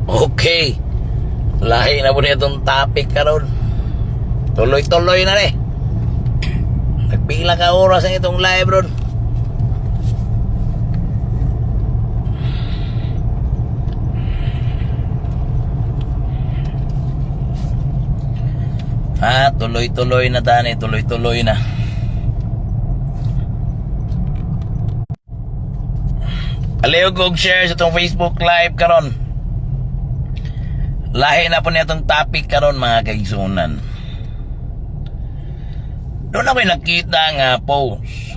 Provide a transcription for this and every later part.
Okay. Lahi na po niya itong topic karon. Tuloy-tuloy na rin. Nagpila ka oras ang itong live ron. Tuloy-tuloy na tani, tuloy-tuloy na. Aliw kong share sa itong Facebook live karon. Lahi na po niya itong topic karon mga kaigsunan. Doon ako'y nakita nga post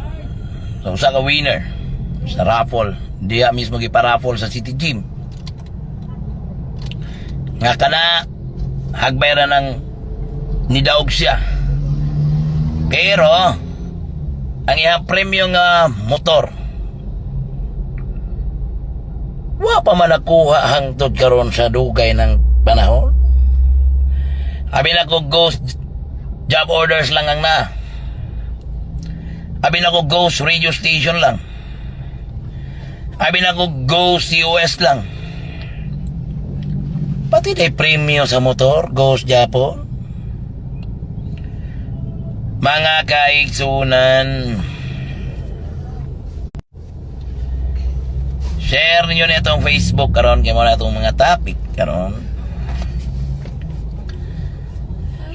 sa usa ka winner sa raffle. Diya mismo giparaffle sa City Gym. Nga kana hagbayra ng nidaog siya. Pero ang iyang premyo nga motor wa pa man nakuha hangtod karon sa dugay ng panahon. Abi na ko ghost job orders lang ang na. Abi na ko ghost radio station lang. Abi na ko ghost COS lang. Pati na premyo sa motor, ghost Japon. Mga kaigsunan, share niyo na itong Facebook karon kaya mo na itong mga topic karon.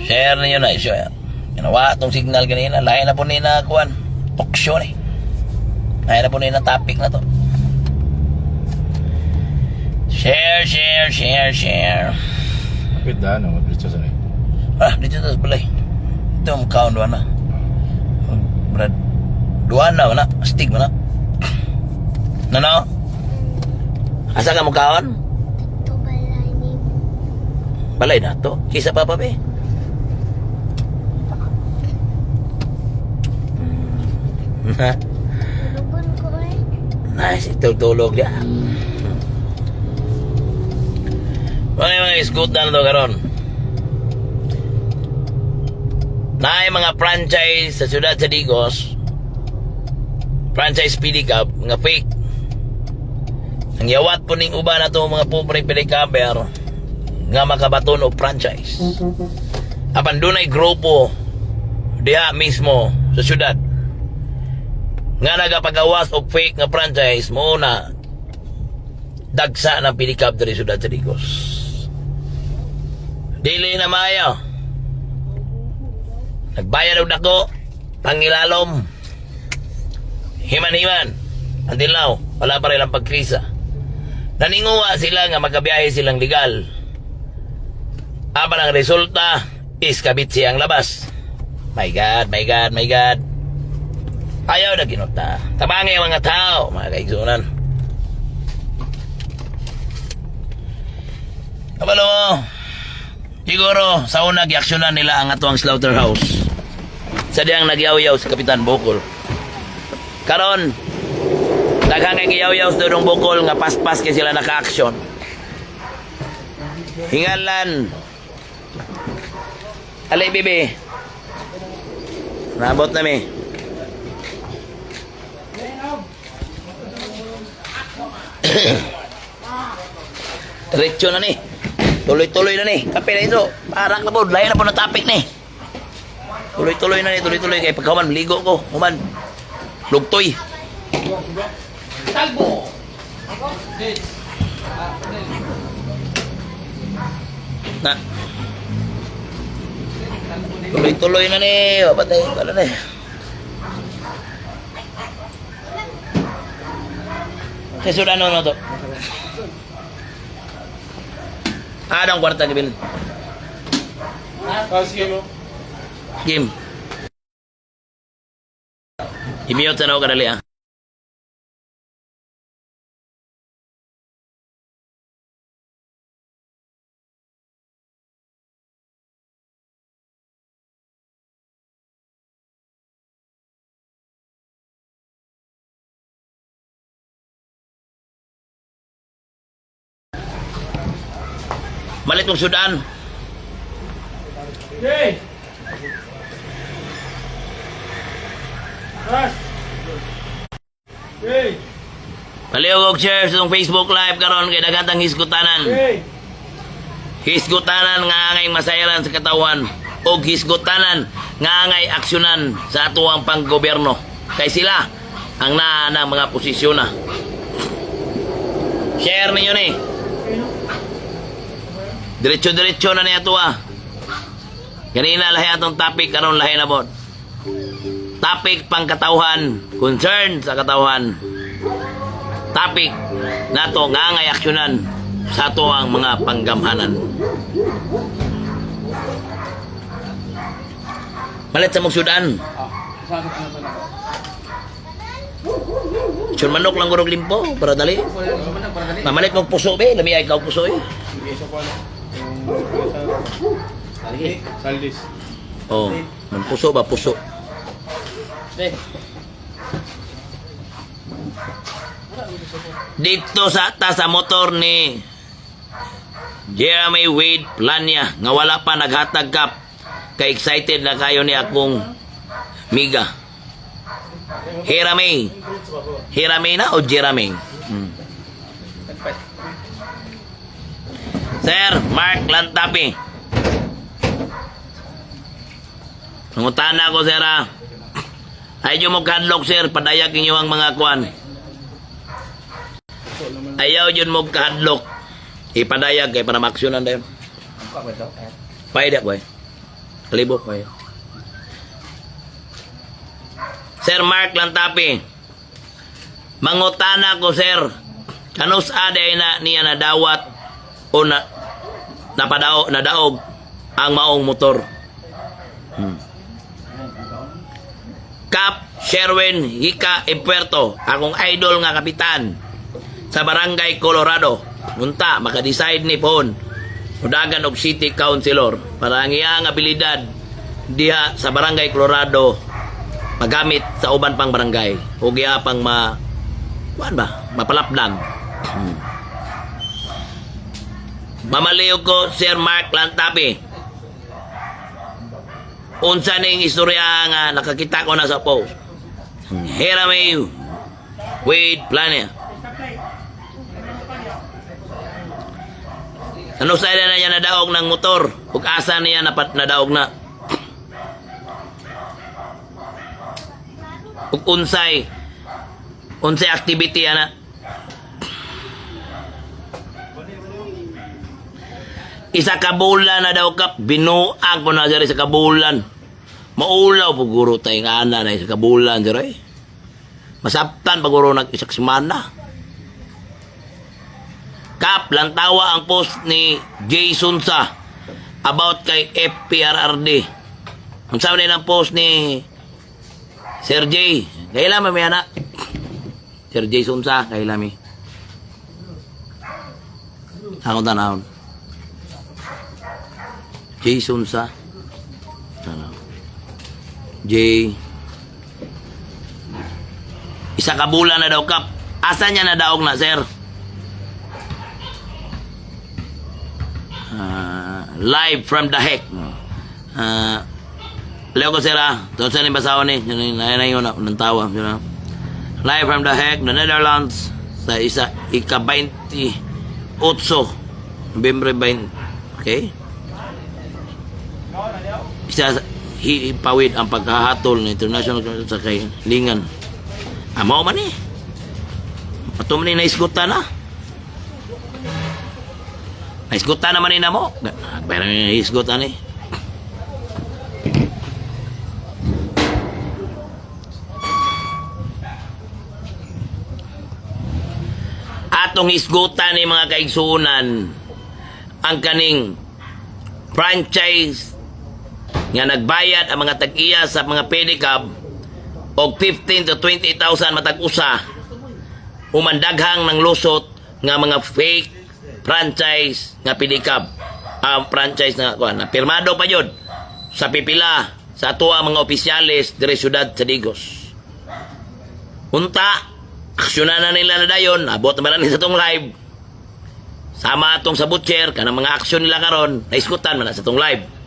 Share niyo na share. Ginawa itong signal kanina, lain na po nina kuan, toksyon eh. Lain na po nina topic na to. Share. Kapit da, no? Dito sa rin. Dito sa balay. Ito ang kaon doon na. Brad, doon na, stig mo na. Nano? Asa ka mo kaon? Ito balay ni. Balay na to. Kisa pa pa be. Tulugon ko eh. Nice, itulog ya. Mga iskut na to karon. Na mga franchise sa siyudad sa Digos, franchise PD Cup, mga fake. Ang yawat po ning uban na to mga pobre PD Cuper nga makabaton o franchise. Apan dunay grupo diha mismo sa siyudad nga nagapagawas og fake nga franchise mo na dagsa ng PD Cup diri siyudad sa Digos. Dili na maayo. Nagbayad og dako, pangilalom. Himan-himan. Until now, wala pa rin ang pagkrisa. Naninguha sila nga magabiyahe silang legal. Apan ang resulta is kabit siyang labas. My God. Ayaw na ginuta. Tabangi ang mga tao, mga kaigsunan. Kabalo mo, siguro sa una giaksyonan nila ang atuang slaughterhouse. Sa diyang nagyaw-yaw sa Kapitan Bokol. Karon, daghang nga giyaw-yaw sa durong Bokol nga paspas kay sila naka-aksyon. Hingalan. Alay, bibi. Nabot na mi. Diretso na ni. Tuloy-tuloy na ni. Kape na ito. Parang na po. Layo na po ng topic ni. Tuloy-tuloy na ni. Tuloy-tuloy. Kaya pagkaman, ligo ko. Human. Lugtoy. Talbo. Na. Tuloy-tuloy na ni. Patay. Kala na eh. Kasi sudah ano to? Anong kwarta ni Bill? Sige mo. Game. I-mute na ako kadali ah. Balik ng Sudan. Yay! Rush! Palihog og share sa itong Facebook Live karon kay dagatang hisgutanan. Hisgutanan nga angay masayaran sa katawan o hisgutanan nga angay aksyonan sa atuang panggobyerno. Kay sila ang naa ng mga posisyon na. Share ninyo ni. Diretso-diretso na niya ito Ganina lahi atong topic karon lahi na bod. Topic pangkatauhan, concern sa katauhan. Topic nato nga angay aksyonan sa ato ang mga panggamhanan. Malit sa magsudan. Sun manok lang gurog limpo para dali. Mamalit mo puso be, lami ay ikaw puso eh. Saldis. Oh, man puso ba puso. Dito sa motor ni Jeremy Wade Plania nga wala pa naghatag kap kay excited na kayo ni akong miga. Hirame. Hirame na o Jeremy? Sir Mark Lantapi. Nangutan na ako sir Ayaw mo kadlok sir, padayag inyo ang mga kwan. Ayaw yun mo kadlok. Ipadayag kay para maksyonan dayon. Pwede ko Kalibo ko Sir Mark Lantapi. Mangutana ko sir. Kanus aday na niya nadawat o nadaog ang maong motor. Kap Sherwin Hika Impuerto, akong idol nga kapitan sa Barangay Colorado. Munta, makadecide ni Pon Udagan og City Councilor para ang iyang abilidad diha sa Barangay Colorado magamit sa uban pang barangay o giya pang mapalapdan. Mamaliw ko Sir Mark Lantapi. Unsa ning istorya nga nakakita ko na sa post. Hirame Wade Plania. Ano sa na niya nadaog ng motor? Ug asa niya nadaog na? Ug unsay activity ana? Isa ka bulan na daw kap binuang ko na diri sa kabulan. Maulaw po guro tayo nga ana na isa ka bulan diri. Masaptan pag guro nag isak semana. Kap lantawa ang post ni Jason sa about kay FPRRD. Ang sabi nila ang post ni Sir J. Kailan may anak? Sir Jason sa kailan mi. Ako tanawon. Jason sa J isa ka bulan na daw kap. Asa niya na daog na sir? Live from the heck. Leo ko sir doon sa basawan ni yun ng tawa. Live from the heck, the Netherlands sa ika-28 November 20. Okay? Isa hipawid ang pagkahatol ng international sa kay Lingan. Amo man eh. Ato man ni naisgutan na. Naisgutan naman ni namo. Pero naisgutan eh. Atong isgutan ni mga kaigsuunan ang kaning franchise nga nagbayad ang mga tag-iya sa mga pedicab og 15 to 20,000 matag-usa umandaghang ng lusot nga mga fake franchise nga pedicab ang franchise na pirmado pa yun sa pipila sa atua mga opisyales dire syudad sa Digos. Unta aksyonan na nila na dayon abot naman ni sa tong live sama atong sa butcher kanang mga aksyon nila karon naiskutan man na sa tong live.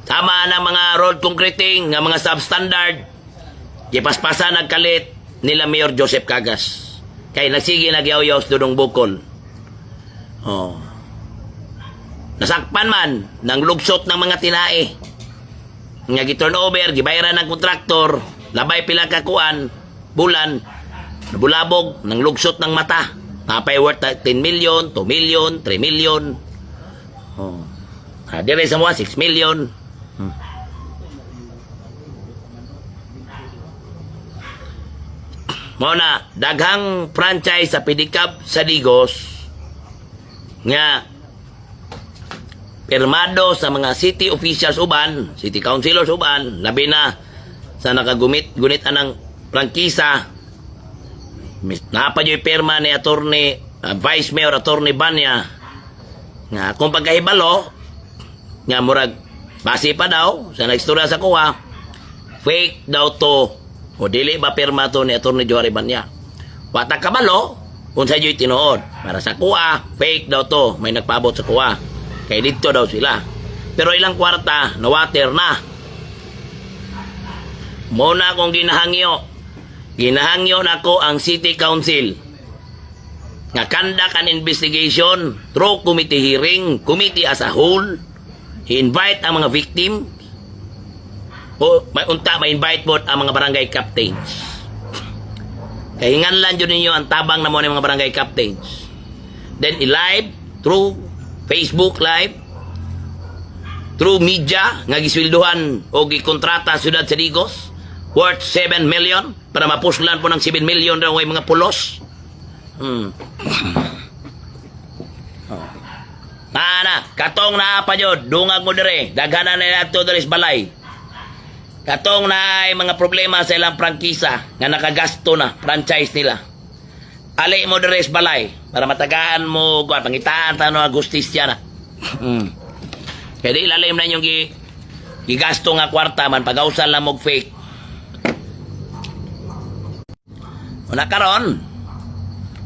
Tama na mga road concreting nga mga substandard. Gipaspasan nagkalit nila Mayor Joseph Cagas. Kay nagsige nagyaw-yaw sa Dudong Bukol. Oh. Nasakpan man ng lugsot ng mga tinae. Nga gi-turnover, gibayaran ng kontraktor, labay pila ka kuan, bulan, nabulabog ng lugsot ng mata. Napay worth 10 million, 2 million, 3 million. Oh. Dire sa mga 6 million. Muna, daghang franchise sa Pedicab sa Digos nga pirmado sa mga city officials uban, city councilors uban, labi na sa nakagunitan ng prangkisa. Napadyo'y pirma ni attorney, Vice Mayor Attorney Banya nga kung pagkahibalo nga murag base pa daw sa nagstorya sa kuha, fake daw to o dili ba pirma to ni Attorney Jory Banya. Wata kabalo unsa joy tinuod para sa kuha, fake daw to, may nagpaabot sa kuha. Kay dito daw sila. Pero ilang kwarta, na water na. Muna akong ginahangyo. Ginahangyo na ko ang City Council. Nga conduct an investigation through committee hearing, committee as a whole. I-invite ang mga victim. O may unta, may invite po ang mga barangay captains. Kaya hinganlan dyan ninyo ang tabang na mo ng mga barangay captains. Then i-live through Facebook Live, through media, nga giswilduhan o gikontrata sa Syudad sa Digos, worth 7 million, para mapuslan po ng 7 million raw ay mga pulos. Katong na pa yun, dungag mo dire, daghanan na nato dire sa balay. Katong na ay mga problema sa ilang prangkisa, nga nakagasto na, franchise nila. Ali mo dire sa balay para matagaan mo pangitaan tano agustisya na. Kaya di ilalim na yung gigasto nga kwarta man pag-ausan lang mog fake. Una karon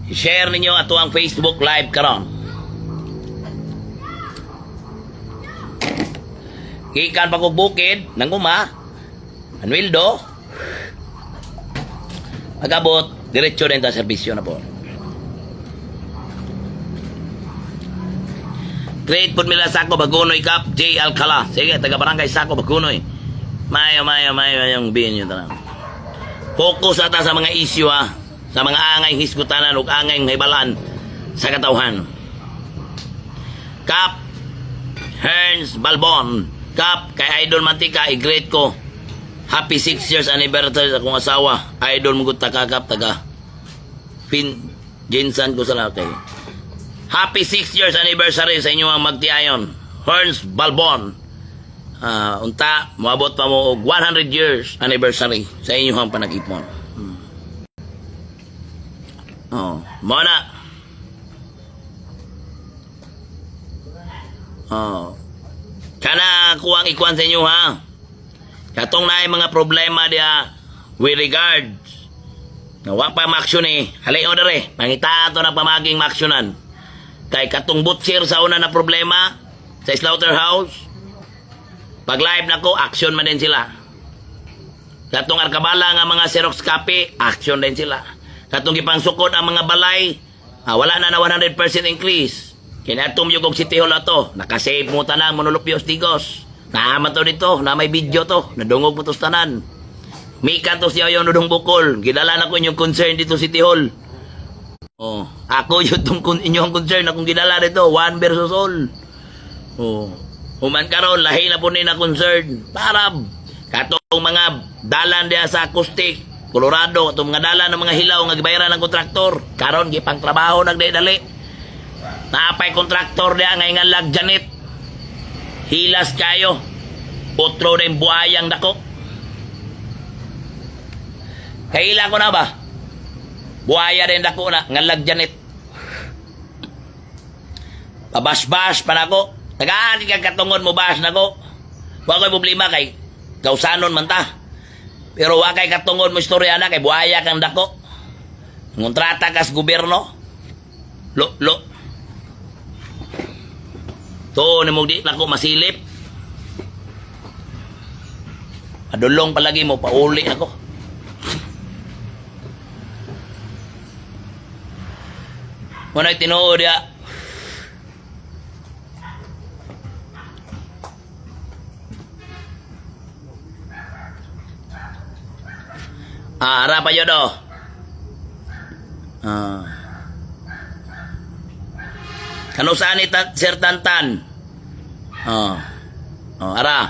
i-share ninyo ato ang Facebook Live karon. Gikan pa kog bukid nang uma Anwildo agabot diretso rin ta serbisyo na po. Great po nila Sako Bagunoy Kap J. Alcala. Sige, taga barangay Sako Bagunoy. Mayo yung bihin nyo talang. Focus ata sa mga issue sa mga angay hisgutanan o angay hibalan sa katawhan. Kap Hearns Balbon. Kap kay Idol Mantika, i-great ko. Happy 6 years anniversary sa akong asawa. Idol mo kakap taga Jinsan ko sa lakay. Happy 6 years anniversary sa inyo ang magtiayon. Hearns Balbon. Unta, moabot pa mo 100 years anniversary sa inyo ang panag-ipon. Muna. Kana kuwang ikuan sa inyo ha. Katong na mga problema dia with regards nawa pa maksyon halay o dere mangita to na pamaging maksyonan kay katong butsir sa una na problema sa slaughterhouse pag live na ko action man din sila katong arkabala nga mga Xerox copy action din sila katong gipangsukod ang mga balay wala na 100% increase kinatong yung City Hall ato nakasave mo tanang monolupyos Digos. Naaman to dito, na may video to, nadungog mo to tanan. Mika to siya yung Dudong Bukol, gidala na ko inyong concern dito City Hall. Ako yung inyong concern, akong gidala dito, 1 versus all. Human karon lahi na po na concern. Para, katong mga dalan diya sa acoustic, Colorado, katong mga dalan ng mga hilaw, nga gibayaran ng kontraktor. Karon, gipang trabaho, nagdali-dali. Naapay kontraktor diya, ngayon lag Janet. Hilas kayo. Otro na yung buhayang dako. Kaila ko na ba? Buhaya rin dako na. Ngalag Janet. Pabas-bas pa na ko. Tagaan ka katungod mo bas na ko. Huwag ko'y problema kay kausanon man ta. Pero huwag kay katungod mo istorya na kay buhaya kang dako. Ngontrata kas gobyerno. Lo. To ni mo di na ko masilip. Adulong palagi mo pauli ako. Muna tinuod ya. Ara pa yun do. Kano saan ni Sir Tantan? Ara.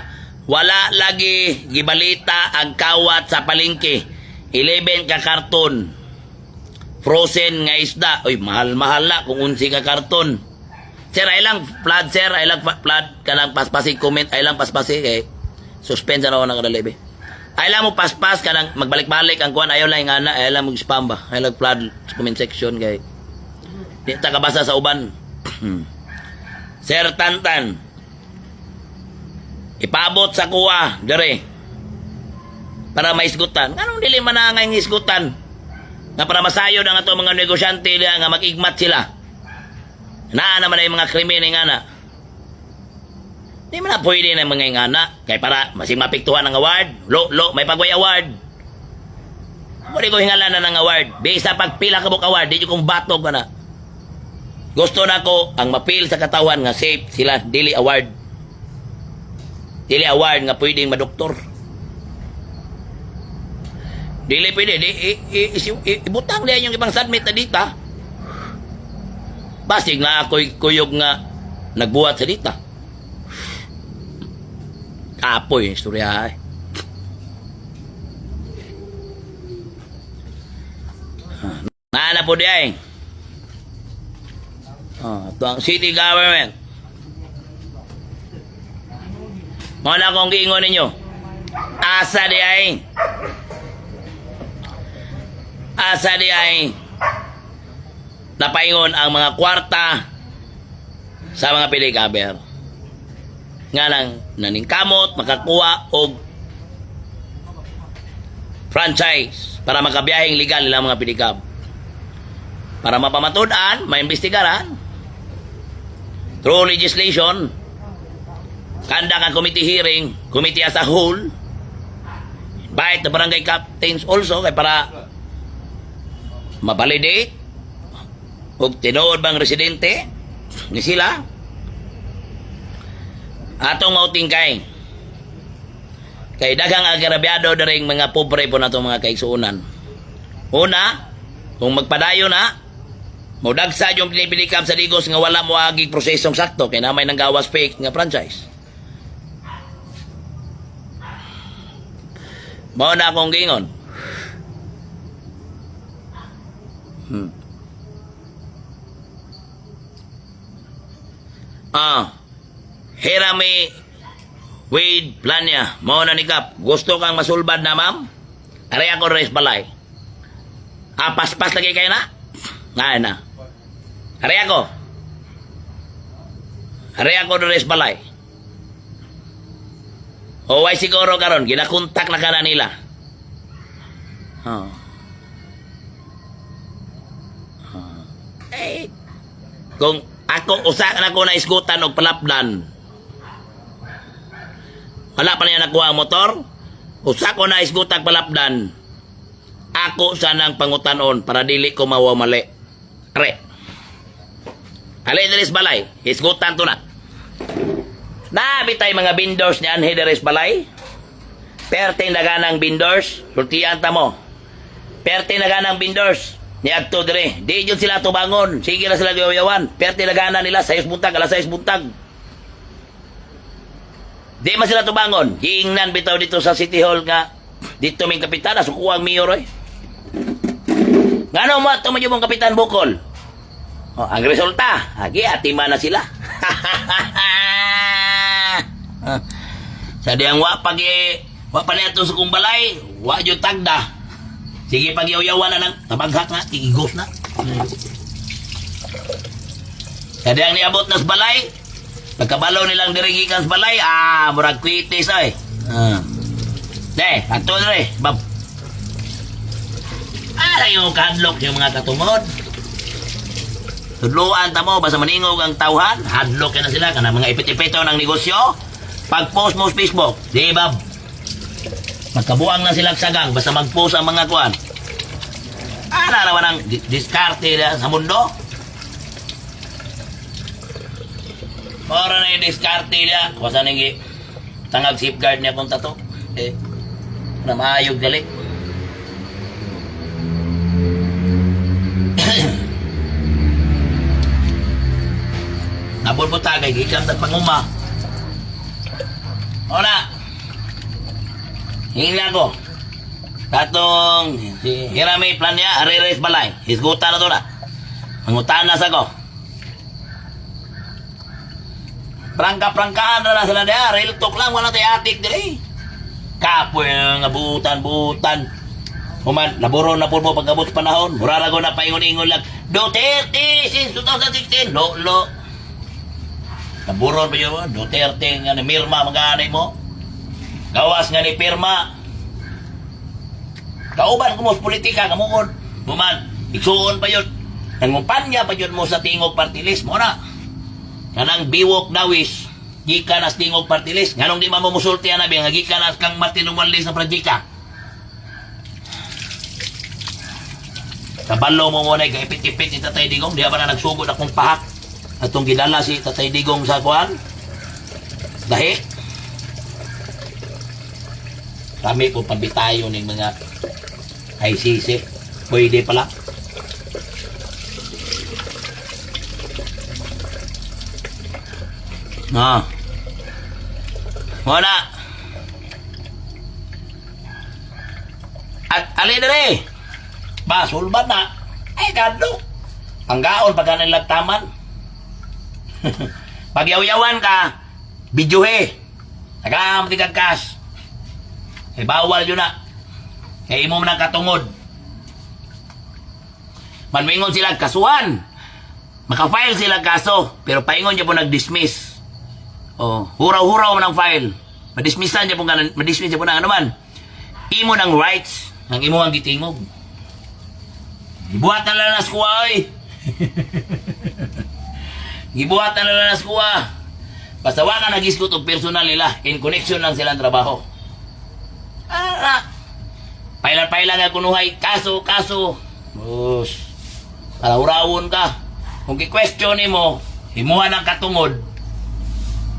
Wala lagi gibalita ang kawat sa palengke. 11 ka karton. Frozen nga isda. Uy, mahal-mahal na kung unsi ka karton. Sir, ay lang flood, sir. Ay lang flood. Kanang paspasi comment. Ay lang paspasi. Eh, suspense na ako na kadalibi. Ay lang mo paspas ka nang magbalik-balik ang kuwan. Ayaw lang nga na. Ay lang mag-spam ba. Ay lang flood sa comment section. Kay di ta kabasa sa uban. Sir Tantan. Ipabot sa kuwa. Dere. Para maisgutan. Anong dili man na nga isgutan? Na para masayod ang ato mga negosyante nga mag-igmat sila. Naa naman ay mga krimen nga na. Di man na pwede na mga ingana. Kaya para masing mapiktuhan ng award. Lo, may pagway award. Pwede ko hingalan na ng award. Bisa pagpila ka buk award. Di kong batog ka na. Gusto na ko ang mapil sa katawan nga safe sila. Dili award. Dili award nga pwedeng madoktor. Dili pwede. Ibutang niya yung ibang submit na dita. Basig nga ako'y kuyog nga nagbuhat sa dita. Kapoy, istorya eh. Naana po di ay. Ito ang city government. Mga akong giingon ninyo. Asa di ay. Asa di ay. Napaingon ang mga kwarta sa mga pilikaber. Nga lang naningkamot, makakuha og franchise para makabiyahing legal ilang mga pilikab. Para mapamatudan, maimbestigaran through legislation, kanda ang committee hearing, committee as a whole, invite the barangay captains also kay para mabalidate og tinuod bang residente ni sila atong mauting kay daghang agrabyado daring mga pobre po nato mga kaigsuonan. Una, kung magpadayo na mudagsa yung pinipilikab sa Digos nga wala mo agig prosesong sakto kay na may nanggawas fake nga franchise. Mao na akong gingon. Hirami Wade Plania. Mao na ni Kap. Gusto kang masulbad na ma'am? Ari ako res balay. Paspas lagi kayo na? Nga na. Ari ako res balay. O way siguro karon ginakontak na kana nila. Kung ako usa na ko na isgutan og palapdan. Wala pa niya nakuha ang motor. Usa ko na isgutan palapdan. Ako sanang pangutanon para dili ko mawamali. Are. Ali deres balay, isgutan to na. Nabitay mga vendors ni Anhe deres balay. Perting daganang vendors, sultian ta mo. Perting daganang vendors. Ni adto dire, di jud sila tubangon. Sige na sila gayawan. Perting daganan nila 6 buntag, alas 6 buntag. Di man sila tubangon. Giingnan bitaw dito sa City Hall nga dito may kapitan, asukuha ang mayor oy. Ngano mo ato man yung kapitan Bukol? Ang resulta, agi atima na sila. Sa diyang wa pa niya ito sa kumbalay, wa jud tagda. Sige pag-yaw-yawan na ng tabaghak na, igigos na. Sa diyang niabot na sa balay, pagkabalaw nilang dirigikan sa balay, murag kwitis ay. Ato na rin, bab. Yung kadlok yung mga katumod. Tudluan ta mo, basta maningog ang tauhan, hadlok na sila, kana mga ipit-ipito ng negosyo. Pag-post mo sa Facebook, di bab? Magkabuang na silang sagang, basta mag-post ang mga kuwan. Naman ang diskarte sa mundo. Mora na yung diskarte niya. Kuwasan yung tangag safeguard niya kung tato. Eh, na maayog gali. Nabon mo tagay, gikan at panguma. Ora. Hingi ako. Tatong si Hirami plan niya, ariris balay. Isgutan na to na. Mangutan na sa ko. Prangka-prangkaan na sila niya. Real talk lang, wala tayo atik dili. Kapoy nga butan-butan. Human, naburon na po mo pagkabot sa panahon. Murarago na paingon-ingon lang. Duterte since 2016. Lo. Naburon pa yun. Duterte nga ni Mirma mag-aanay mo. Gawas nga ni Pirma. Kauban ko mo sa politika, kamuon. Human, iksuon pa yun. Nangumpanya pa yun mo sa tingog partilis mo na. Kanang biwok dawis. Gikan as tingog partilis. Nganong di mamumusulti na biya. Gikan as kang Martin Umalis na pradyika. Kabalo mo muna kaipit-ipit ni Tatay Digong. Di ba na nagsugod akong pahak. Atong gidala si Tatay Digong sa kuhan. Dahi. Kami po pabitayo ng mga ICC. Pwede pala. Muna. At alin na rin. Basulban na. Ay, gado. Panggaon pagka nilagtaman. Pag yaw-yawan ka, bidyuhe. Nagamati kang cash. Eh, bawal yun na. Kaya imo mo ng katungod. Manmingon sila kasuhan. Maka-file sila kaso. Pero paingon niya po nag-dismiss. Oh, huraw-huraw mo ng file. Madismissan niya po ng ano man. Imo ng rights. Ang imo ang gitingog. Gibuhat na lang nas kuwa, oy. Gibuhat na lang nas kuwa. Basta wala nag-iskot o personal nila. In connection lang silang trabaho. Pailan-pailan nga kunuhay. Kaso. Bus. Palaurawon ka. Kung ki-question mo, himuha ng katungod.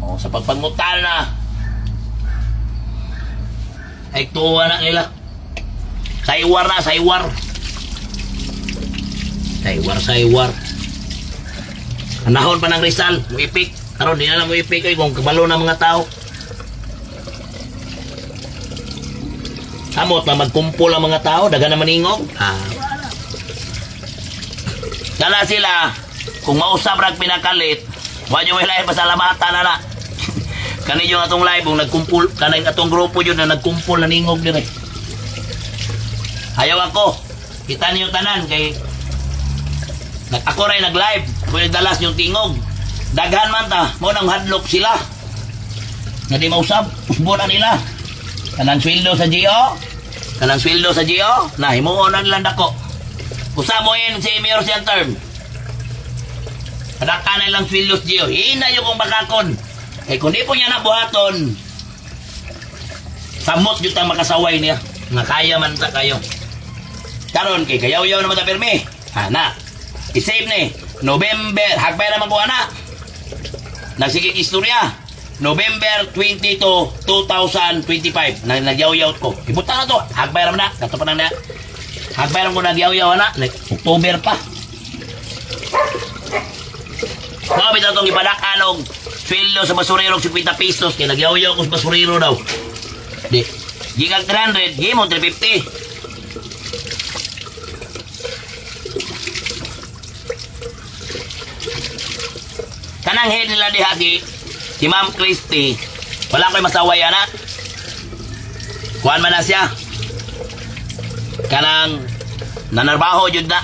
O, sa pagpangutan na. Ay, tuwa na nila. Saywar na, saywar. Saywar. Anahon pa ng Rizal. Muipik. Karon di na lang muipik. Ay, kung kabalo ng mga tao. Kamot na magkumpul ang mga tao. Daga na maningog. Kala sila, kung mausap rag pinakalit, wala nyo may live pasalamatan na na. Kani yung atong live, kung nagkumpul, kanang atong grupo yun na nagkumpul na ningog din eh. Ayaw ako. Kita niyo tanan kay ako rin nag-live. Ako yung dalas yung tingog. Daghan man ta, mo nang hadlok sila. Nga di mausap, usbo na nila. Kanang sweldo sa GO, na himuon na nilang dako. Usamo yun si Mayor siyang term. Padaka na ilang sweldo sa GO. Hina yung kong bakakon. Eh kung di po niya nabuhaton, samot yun tang makasaway niya. Nga kaya man ta kayo. Karon kay kayaw-yaw naman ta pirmi. Na. I-save ni. November, hagbay naman ko ana. Nagsigig istorya. November 22, 2025. Nagyaw-yaw ko. Ibuta na to. Hagbay naman na. Kato pa na. Hagbay naman ko nagyaw-yaw na. October pa. Kami na itong ipadakanog. Sweldo sa basurero 50 pesos. Kaya nagyaw-yaw ko sa basurero daw. Di. Gigang 300. Gimon 350. Kanang head nila diha si Ma'am Christy, wala ko'y masaway ana. Kuhan man na siya. Kanang nanarbaho jud na.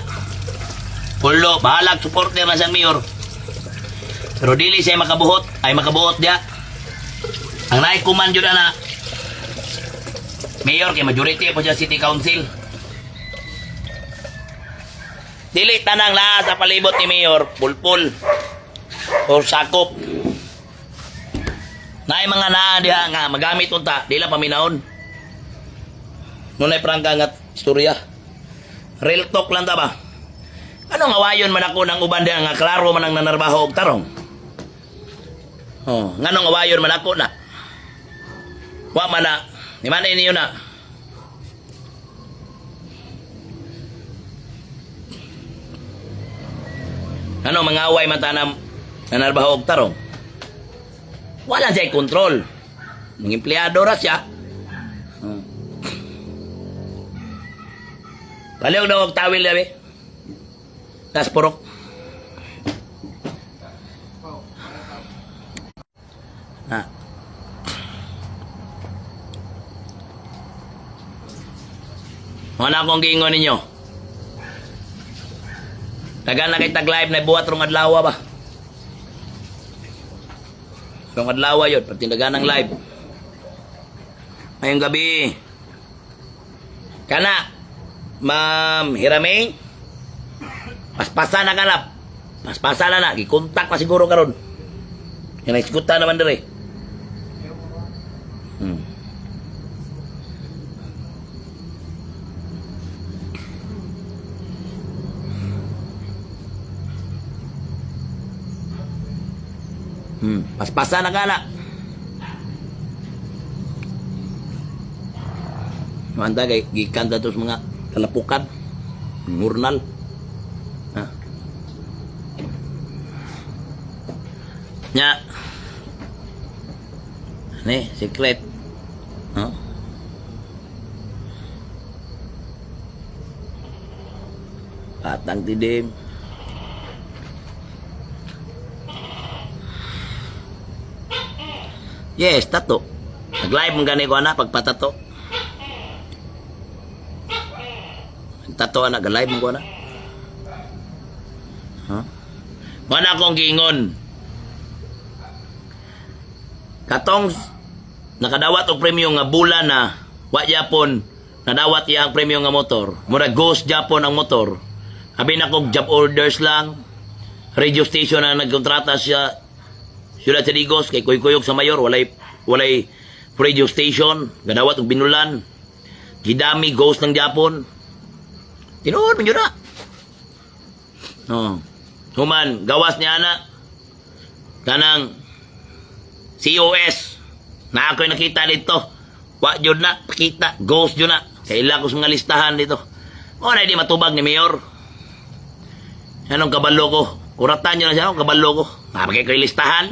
Pulo, bahalag supporter na siyang mayor. Pero dili siya makabuot dia. Ang naikuman jud na mayor kay majority po siya city council. Dili tanang lahat sa palibot ni mayor, pulpul. O sakop. Naay mga naa diha nga magamit unta, di lang paminaon. Nunay prangka nga istorya. Real talk lang ta ba? Ano nga wayon man ako ng uban diha nga klaro man ang nanarbaho og tarong. Oh, nganong awayon man ako na. Wa man na. Ni man niyo na. Ano mga away mata na nanarbaho og tarong? Wala siya kontrol. Ng empleyado ra siya. Paliw daw og tawil labi. Tas purok. Ha. Wala akong giingon ninyo. Tagal na kay tag-live na buhat rong adlaw ba? Rong adlaw yun, pati dagan ng live. Ngayong gabi. Kana, Ma'am Hiraming, paspasan na kanap. Paspasan na na, gikontak na siguro karon. Yan ang iskuta naman dire. Paspasan na kana. Manda kay gikan datos mga kalapukan. Ngurnal. Ha. Nya. Ni, secret. Ha? Patang tidim. Yes, tato. Nag-live mong gani ko na pagpatato. Tato anak, nag-live mong ko na. Huh? Mana akong giingon. Katong nakadawat og premyo nga bulan na wa Japon nadawat iya ang premyo nga motor. Mura ghost Japon ang motor. Abi na kog job orders lang. Radio station na nagkontrata siya. Sila sa Digos, kay kuyog sa mayor, walay radio station, ganawat og binulan, gidami, ghost ng Japon. Tinuod, man yun na. Human, gawas niya na, kanang COS, na ako'y nakita dito, wak yun na, pakita, ghost yun na, kaila ko sa mga listahan dito. O na, di matubag ni Mayor. Anong kabalo ko? Kuratan nyo na siya, anong kabalo ko? Mapagay ko yung listahan.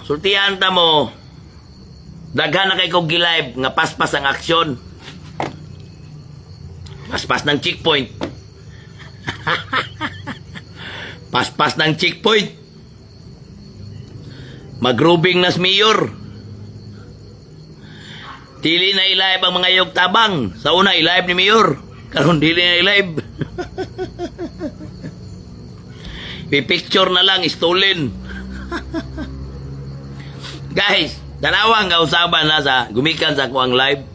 Sultihan ta mo. Daghan na kay kog gi-live nga paspas ang aksyon. Paspas ng checkpoint. Paspas ng checkpoint. Magrubing nas mayor. Dili na i-live ang mga yog tabang. Sa una i-live ni mayor. Karon dili na i-live. Pipicture na lang, stolen. Guys, dalawang kausaban na sa gumikan sa kuang live.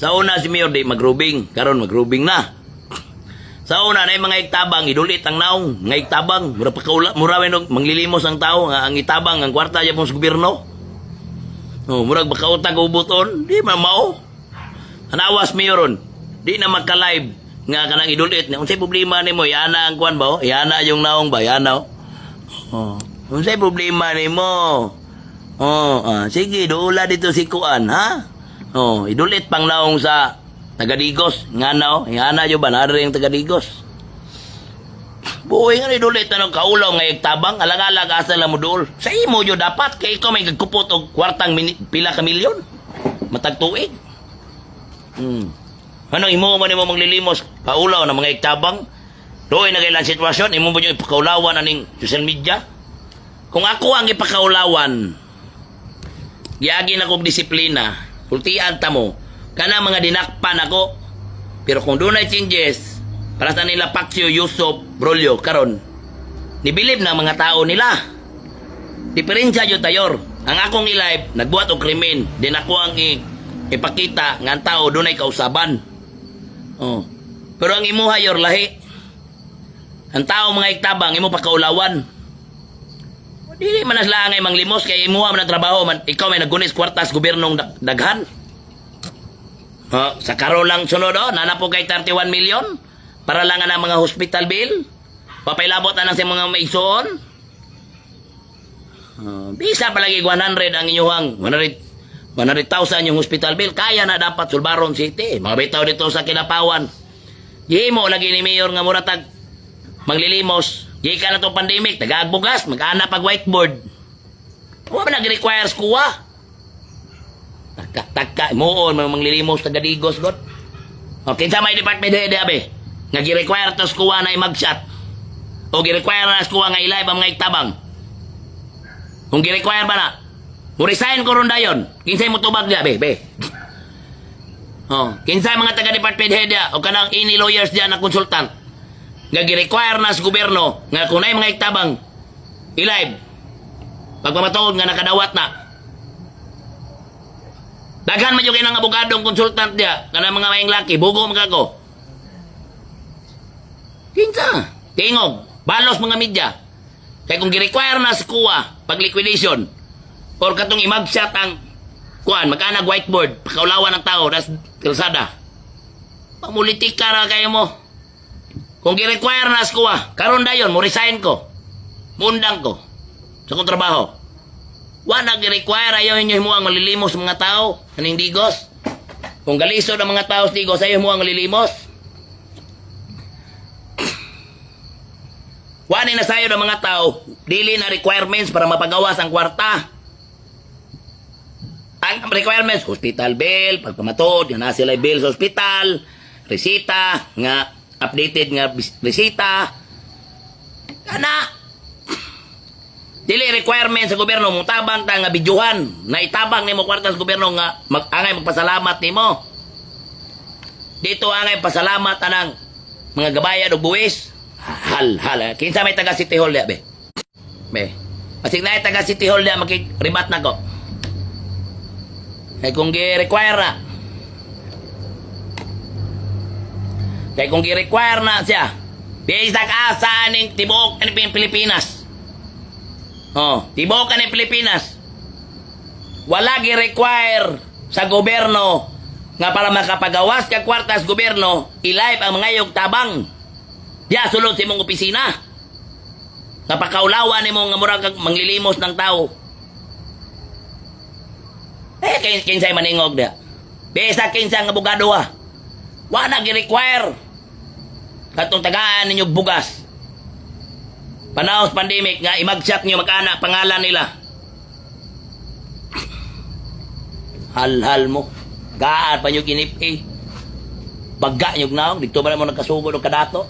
Sa una si Mayor di magrubing, karon magrubing na. Sa una na yung mga iktabang idulit ang naong, mga iktabang mura pa kaula, mura wenog manglilimos ang tao nga ang itabang ang kwarta ya sa gobyerno. Murag bakautag ubuton, di man mao. Anawas Mayoron, di na magka-live nga kanang idulit. Unsay problema nimo? Yana ang kuan ba? Yana yung naong ba? Yana. Unsay problema nimo? Sige, doula dito si kuan, ha? Idulit pang naong sa Tagadigos, nganaw, yana yo ba na ring Tagadigos. Buhay nga idulit na ng kaulaw nga iktabang, alang-alang asa lang mo dool. Sa imo yo dapat kay ikaw may gagkupot og kwartang pila ka milyon. Matag tuig. Anong imo man nimo maglilimos kaulaw ng mga iktabang? Doy na kailang sitwasyon, imo ba nyo ipakaulawan aning social media? Kung ako ang ipakaulawan, yagi na kong disiplina, ultian ta mo, kana mga dinakpan ako. Pero kung doon ay changes, para sa nila Paxio, Yusuf, Brolio, karon, nibilib na mga tao nila. Diferensya yun tayor. Ang akong i-live, nagbuhat o krimen, din ako ang ipakita nga ang tao doon ay kausaban. Pero ang imuha yor lahi. Ang tao mga iktabang, imo pakaulawan. Dili man lang ay manglimos kay imuha man ang trabaho man ikaw may nagunis kwartas gobyernong daghan. Sa karon lang sunod, nana po kay 31 million para lang ang mga hospital bill. Papailabot na lang sa mga maison. Bisa palagi 100 ang inyong 100,000 yung hospital bill. Kaya na dapat Sulbaron City. Mga bitaw dito sa Kinapawan. Himo lagi ni Mayor nga muratag maglilimos. Gika na itong pandemic, tagaagbugas, mag-ana pag whiteboard. Huwag ba nag-require kuwa? Taka, moon, manglilimos, taga-digos, God. Okay, sa may department head, abe, nga gi-require to kuwa na i-magshot. O gi-require na kuwa nga i-live ang mga itabang. Kung gi-require ba na, resign ko ron dayon. Kinsay mo tubag niya, be. Kinsay mga taga-department head niya, o kanang ini lawyers diyan na consultant. Nga gi-require na sa gobyerno, nga kung na mga itabang, i-live. Pagpamatuod nga nakadawat na. Daghan man yung kinang abogadong consultant niya, kanang mga mayang laki, bugo magkago. Kinsa? Tingog, balos mga media. Kaya kung gi-require na sa kuwa, pag liquidation, or katong imagshot ang kuan, magkanag whiteboard, pakaulawan ng tao, das kalsada. Pamulitika na kayo mo. Kung gi-require na sa kuwa, karon dayon, mo resign ko. Mundang ko. Sa kong trabaho. Wala gi-require, ayaw inyo himuang malilimos sa mga tao. Kaning digos. Kung galisod ang mga tao sa digos, ayaw himuang malilimos. Wala na sayo ng mga tao, dili na requirements para mapagawas ang kwarta. Ang requirements, hospital bill, pagpamatod, yan na sila bill sa hospital, resita, nga updated nga resita. Kana. Dili requirements sa gobyerno, mong tabang ta nga bidyuhan, na itabang ni mo kwarta sa gobyerno nga angay magpasalamat ni mo. Dito angay pasalamat anang mga gabayan o buwis. Hal. Kinsa may taga City Hall niya, be? Pasig na taga City Hall niya, makikribat na ko. Kaya kung gi-require na, siya, bisa ka sa aning tibok ng Pilipinas. Tibok ng Pilipinas. Wala gi-require sa gobyerno nga para makapagawas ka kwartas gobyerno, i-live ang mga yog tabang. Diya, sulod sa imong opisina. Napakaulawan ni mo nga murag manglilimos ng tao. Kinsay maningog na. Besa kinsay nga abogado ha. Wala gi-require. Katong tagaan ninyo bugas. Panahos pandemic nga imagshot nyo mag-anak pangalan nila. Hal mo. Gaan pa nyo ginip Bagga nyo gnaong. Dito ba na mo nagkasugod o kadato?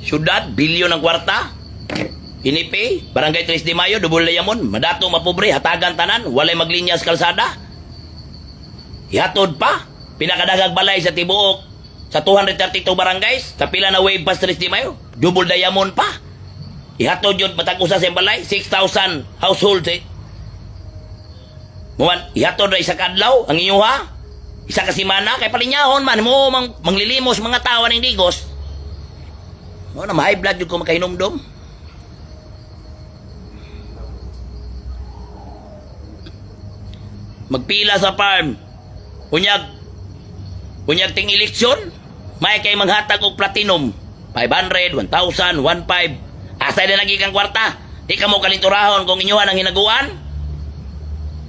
Syudad, bilyon ng kwarta. Inipi, Barangay 3 de Mayo, Dubol Layamon, madato mapobre, hatagan tanan, walay maglinya sa kalsada. Ihatod pa, pinakadagag balay sa tibuok, sa 232 barangays, sa pila na wave pass 3 de Mayo, Dubol Layamon pa. Ihatod yun, matag-usa sa balay, 6,000 households Muman, ihatod na isa kadlaw, ang inyuha, isa kasimana, kay palinyahon man, mo manglilimos mga tawa ng digos. Na ma-high blood yung kumakahinomdom. Magpila sa farm. Unyag ting eleksyon, may kay manghatag og platinum. 500, 1,000, 1,500. Asa na lagi kang kwarta? Di ka mo kalinturahon kung inyuhan ang hinaguan?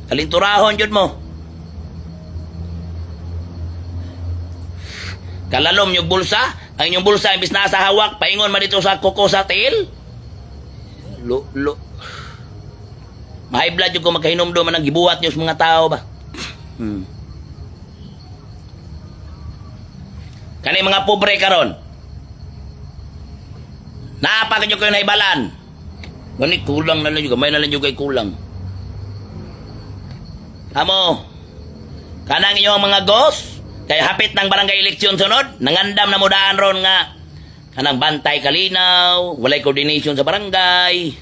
Kalinturahon jud mo. Kalalom yung bulsa. Ang inyong bulsa, imbis na sa hawak, paingon man dito sa kuko sa tail. May blood yung kung magkahinomdo man ang gibuhat nyo sa mga tao ba. Kani mga pobre karon. Naapagin nyo kayo na ibalan. Ganit, kulang na lang yung gamay na lang yung kay kulang. Amo, kanang inyong mga ghost, kaya hapit ng barangay eleksyon sunod, nangandam na mudaan ron nga kanang bantay kalinaw, walay coordination sa barangay,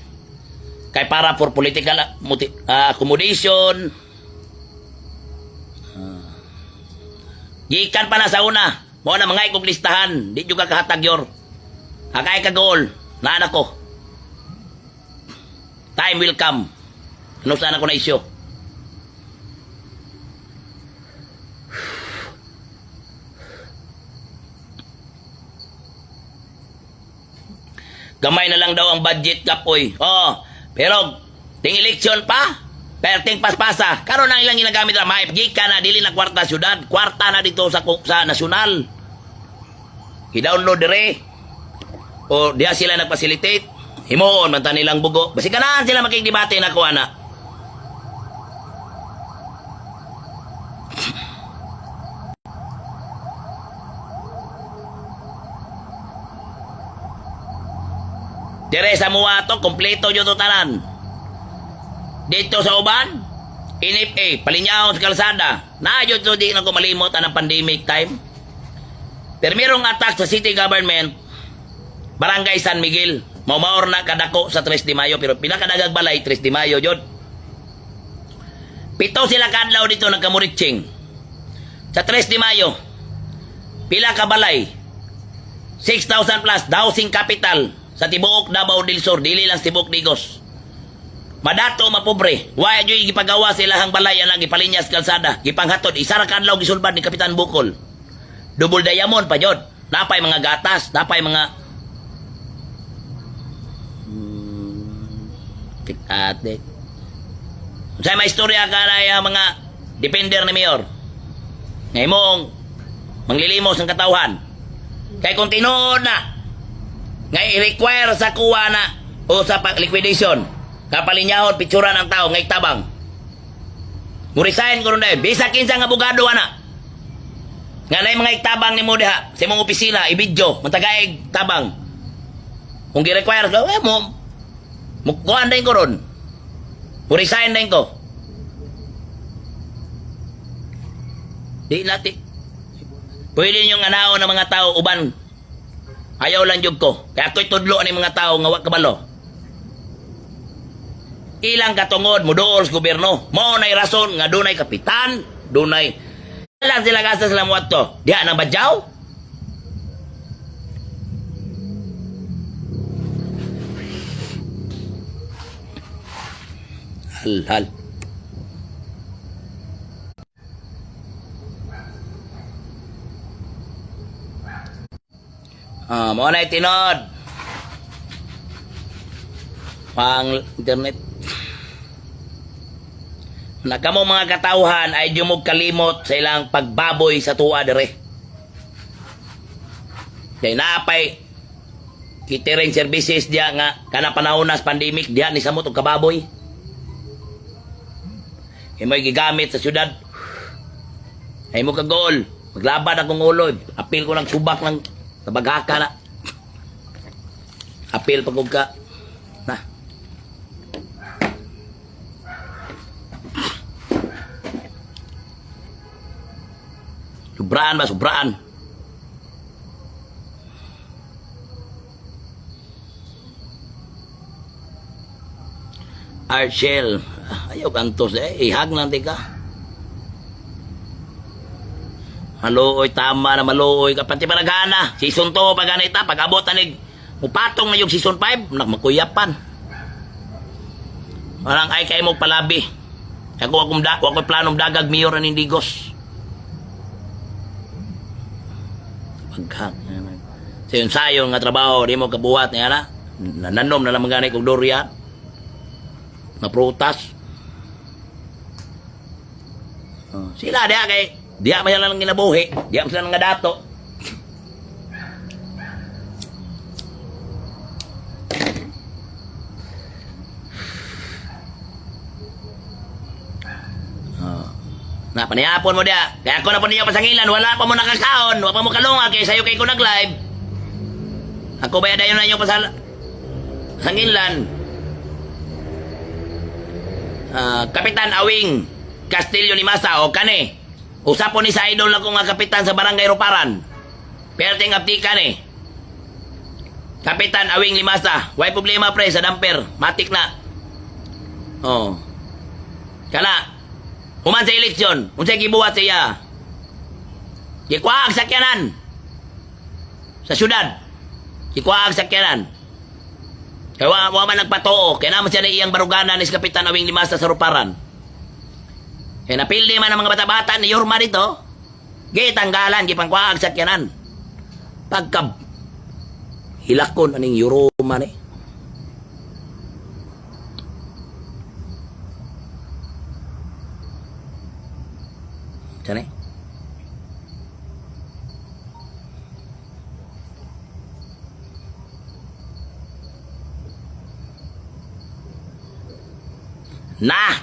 kay para for political accommodation. Gikan pa na sa una, mo na mga ikog listahan, di juga kahatag yor. Hakay ka goal, na anak ko. Time will come. Ano sana ko na isyo? Gamay na lang daw ang budget, kapoy. Oh, pero ting eleksyon pa, pero ting paspasa. Karon ang ilang ginagamit na maipgi ka na dili na kwarta syudad, kwarta na dito sa nasyonal. I-download dire. O diha sila nag-facilitate. Himoon man ta nilang bugo. Basi ganahan sila makikdebate na kuha na. Dire sa Muato, kompleto yun to tanan. Dito sa uban, NFA, Palinyaon sa kalsada. Na yun to di na ko malimot ang pandemic time. Pero mayroong attack sa city government, Barangay San Miguel. Maumaor na kadako sa 3 de Mayo, pero pinakadagag balay 3 de Mayo yun. 7 sila kadlaw dito nagkamuritsing. Sa 3 de Mayo, pila ka balay, 6,000 plus, housing capital, sa tibuok Davao del Sur, dili lang sa tibuok Digos. Madato mapobre, why joy gipagawa sila hang balay na gipalinyas kalsada, gipanghatod isa ra kadlaw gisulbad ni Kapitan Bukol. Double diamond pa jud. Napay mga gatas, napay mga tik-atik. Sa may istorya ka na yung mga depender ni Mayor. Ngayon mong manglilimos ng katawhan. Kaya kung tinuod na ngay i-require sa kuha na o sa liquidation kapalinyahon picturan ang tao ngay tabang murisahin ko rin dahil bisa kinsa nga abogado ana nga na mga itabang ni mo diha sa mong opisina i-video matagaig tabang kung gi-require ka mo kuhaan din ko ron murisahin din ko di natin pwede nyo nga naon ng mga tao uban ayaw lang jud ko. Kaya ako'y tudlo ni mga tao nga wa kabalo. Ilang katungod muduol sa gobyerno. Mao nay rason nga dunay kapitan, dunay lang sila gasa sila mo ato. Diha nang badyaw. Hal. Mao na itinod. Pang internet. Nakamo mga katawhan ay dumog kalimot sa ilang pagbaboy sa tuwa dire. Kay napay catering services diya nga kana panahon na sa pandemic diya ni samot og kababoy. Imoy gigamit sa syudad. Ay mo kagol. Maglabad akong ulo. Apil ko ng subak ng tabaghaka na. Apil pagod ka. Na. Sobraan ba? Sobraan. Archel. Ayaw kantos ihag nanti ka. Maluoy, tama na maluoy. Kapati panagana. Season 2 pag ganita. Pag abot anig. Upatong na yung season 5. Makuyapan. Parang ay kayo mo palabi. Ako planong dagag mayor ng Indigos. Paghak. Sa yun sayo nga trabaho. Di mo kabuhat niya na. Nananom na lang mga kong durian. Na prutas. Sila diya kay. Diya pa sila lang ginabuhi. Diya pa sila nga dato. Panihapon mo diya. Kaya ako na po ninyo pasangilan. Wala pa mo nakakaon. Wala pa mo kalunga. Kaya sa'yo kayo ko nag-live. Ako ba yadayon na ninyo pasangilan. Kapitan Awing Castillo Limasa o kane. Usapon ni sa idol na ko nga kapitan sa Barangay Ruparan. Perting aptikan eh. Kapitan Awing Limasa. Way problema pre sa damper. Matik na. Oh. Kana. Human sa eleksyon. Unsay gibuhat siya. Gikuhaag sakyanan. Sa syudad. Gikuhaag sakyanan. Kaya wa man nagpatuo. Kaya naman siya na iyang baruganan is Kapitan Awing Limas sa Saruparan. Kaya napildi man ang mga bata-bata ni Yorma dito. Gitanggalan, gipangkwaag sakyanan. Pagka hilakon aning Yorma ni. Diyan eh. Nah!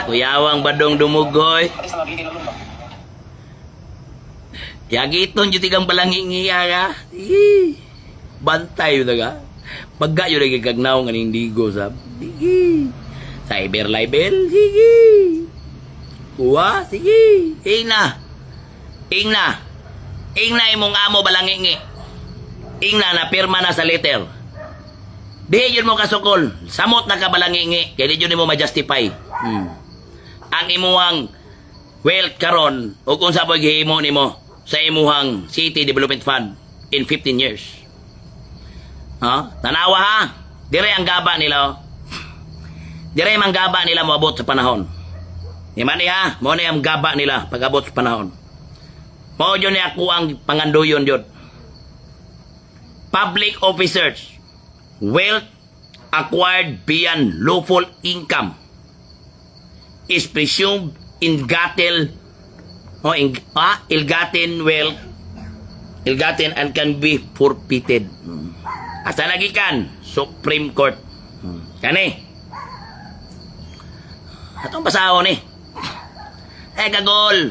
Kuyawang badong dumugoy. Yagiton jud tigang balangingiya ka. Bantay yun ka. Pagka yun nagkagnaw nga ning digo sab. Sige. Cyber libel. Sige. Kuha. Sige. Ingna. Ingna imong amo balangingi. Ingna na pirma na sa letter. Di yun mo kasukol. Samot na ka balangingi. Kaya di yun mo ma-justify. Ang imuhang wealth karon o kung sa paghihimo nimo sa imuhang City Development Fund in 15 years. Tanawa ha. Dire ang gaba nila. Dire ang gaba nila moabot sa panahon. Imani ha, mo na ang gaba nila pag-abot sa panahon. Mao yun ni ako ang panganduyon yun. Public officers, wealth acquired beyond lawful income is presumed ill-gotten and can be forfeited. Asa nagikan? Supreme Court. Kani. Atong pasahon eh. Kagol.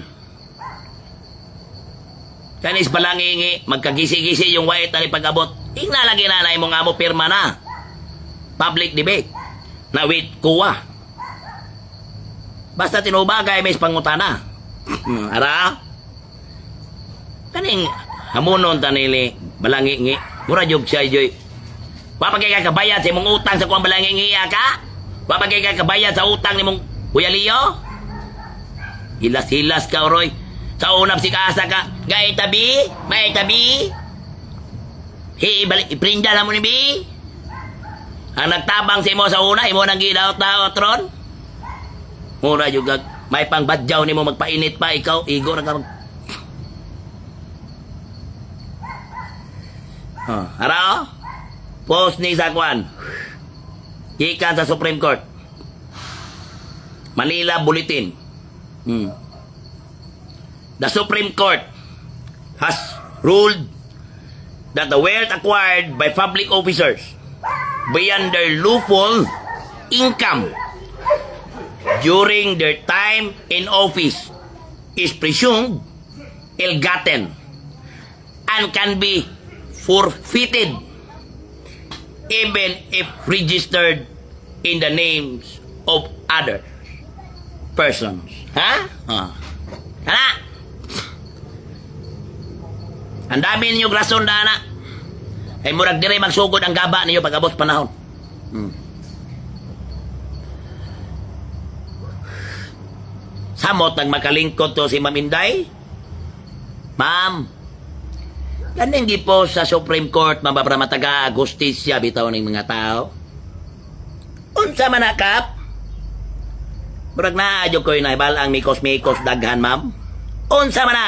Kanis balangingi, magkagisi-gisi yung white na pag-abot. Inalagi na imong amo pirma na. Public debate. Na with kuwa. Basta tinubagay may pangutana. Ara? Kaning hamunon tanili balangingi. Mura jog siya joy. Wapagay ka kabayad sa imong utang sa kuang balangingi ka? Wapagay ka kabayad sa utang ni mong Kuya Leo? Hilas-hilas ka, Roy. Sa unap si Kaasa ka. Gay tabi? May tabi? Iprinda na mo ni Bi? Ang nagtabang sa imo sa una, imo nang gidaot-daot ron? Mura juga may pangbadyaw ni mo magpainit pa ikaw igo na ka mag Ara post ni Zakwan gikan sa Supreme Court Manila Bulletin. The Supreme Court has ruled that the wealth acquired by public officers beyond their lawful income during their time in office is presumed ill-gotten and can be forfeited even if registered in the names of other persons. Ha? Ana? Ang dami ninyo rason na ana. Ay murag dire magsugod ang gaba ninyo pag-abot panahon. Samot nang makalingkod to si Ma'am Inday. Ma'am, kaning di po sa Supreme Court mababramataga agustisya bitaw ng mga tao. Unsa man nakap? Murag na adyo ko na ibal ang mikos-mikos daghan, ma'am. Unsa man na?